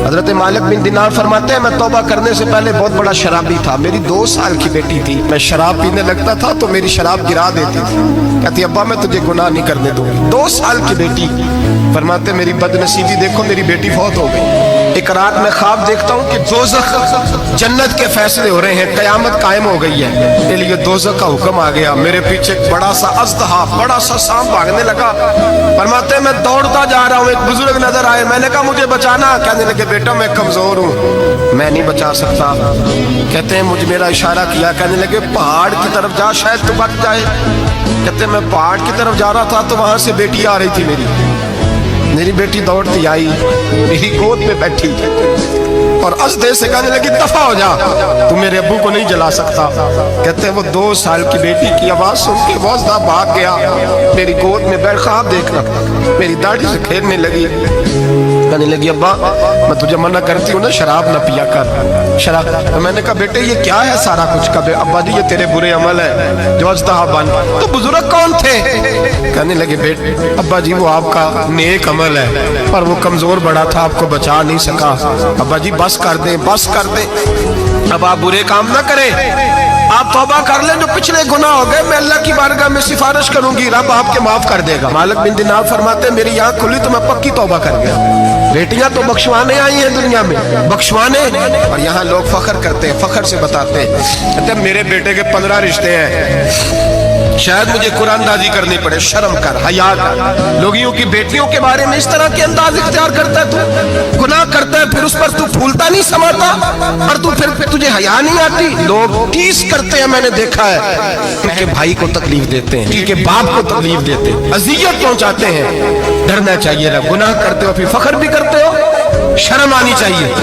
حضرت مالک بن دینار فرماتے ہیں میں توبہ کرنے سے پہلے بہت بڑا شرابی تھا، میری 2 سال کی بیٹی تھی، میں شراب پینے لگتا تھا تو میری شراب گرا دیتی تھی، کہتی ابا میں تجھے گناہ نہیں کرنے دوں گی۔ 2 سال کی بیٹی، فرماتے میری بدنصیبی دیکھو میری بیٹی فوت ہو گئی۔ ایک رات میں خواب دیکھتا ہوں کہ دوزخ جنت کے فیصلے ہو رہے ہیں، قیامت قائم ہو گئی ہے، میرے لیے دوزخ کا حکم آ گیا، میرے پیچھے ایک بڑا سا اژدہا، بڑا سا سانپ بھاگنے لگا۔ فرماتے ہیں میں دوڑتا جا رہا ہوں، ایک بزرگ نظر آئے، میں نے کہا مجھے بچانا، کہنے لگے بیٹا میں کمزور ہوں، میں نہیں بچا سکتا۔ کہتے ہیں مجھے میرا اشارہ کیا، کہنے لگے پہاڑ کی طرف جا شاید تو بچ جائے۔ کہتے ہیں میں پہاڑ کی طرف جا رہا تھا تو وہاں سے بیٹی آ رہی تھی، میری بیٹی دوڑتی آئی، میری گود میں بیٹھی اور ازدے سے کہنے لگی دفع ہو جا، تو میرے ابو کو نہیں جلا سکتا۔ کہتے ہیں وہ 2 سال کی بیٹی کی آواز سن کے وہ ازدہ بھاگ گیا، میری گود میں بیٹھ خواب دیکھنا، میری داڑھی سے کھیلنے لگی، کہنے لگی ابا میں تجھے منع کرتی ہوں نا شراب نہ پیا کر شراب۔ میں نے کہا بیٹے یہ کیا ہے سارا کچھ؟ کہا ابا جی یہ تیرے برے عمل ہے جو ازدہا بن۔ تو بزرگ کون تھے؟ کہنے لگے بیٹے ابا جی وہ آپ کا نیک عمل ہے پر وہ کمزور بڑا تھا، آپ کو بچا نہیں سکا۔ ابا جی بس کر دیں بس کر دیں، اب آپ برے کام نہ کریں، آپ توبہ کر لیں، جو پچھلے گناہ ہو گئے میں اللہ کی بارگاہ میں سفارش کروں گی، رب آپ کے معاف کر دے گا۔ مالک بن دینار فرماتے ہیں میری آنکھ کھلی تو میں پکی توبہ کر گیا۔ بیٹیاں تو بخشوانے آئی ہیں دنیا میں، بخشوانے، اور یہاں لوگ فخر کرتے ہیں، فخر سے بتاتے ہیں، کہتے ہیں میرے بیٹے کے 15 رشتے ہیں، شاید مجھے قرآن دازی کرنی پڑے، شرم کر، حیا کر۔ لوگیوں کی بیٹیوں کے بارے میں اس طرح کے انداز اختیار کرتا ہے، تو گناہ کرتا ہے پھر اس پر تو پھولتا نہیں سماتا، اور تو پھر تجھے حیا نہیں آتی۔ لوگ ٹیس کرتے ہیں، میں نے دیکھا ہے، ان کے بھائی کو تکلیف دیتے ہیں، ان کے باپ کو تکلیف دیتے ہیں، اذیت پہنچاتے ہیں۔ ڈرنا چاہیے، گناہ کرتے ہو پھر فخر بھی کرتے ہو، شرم آنی چاہیے۔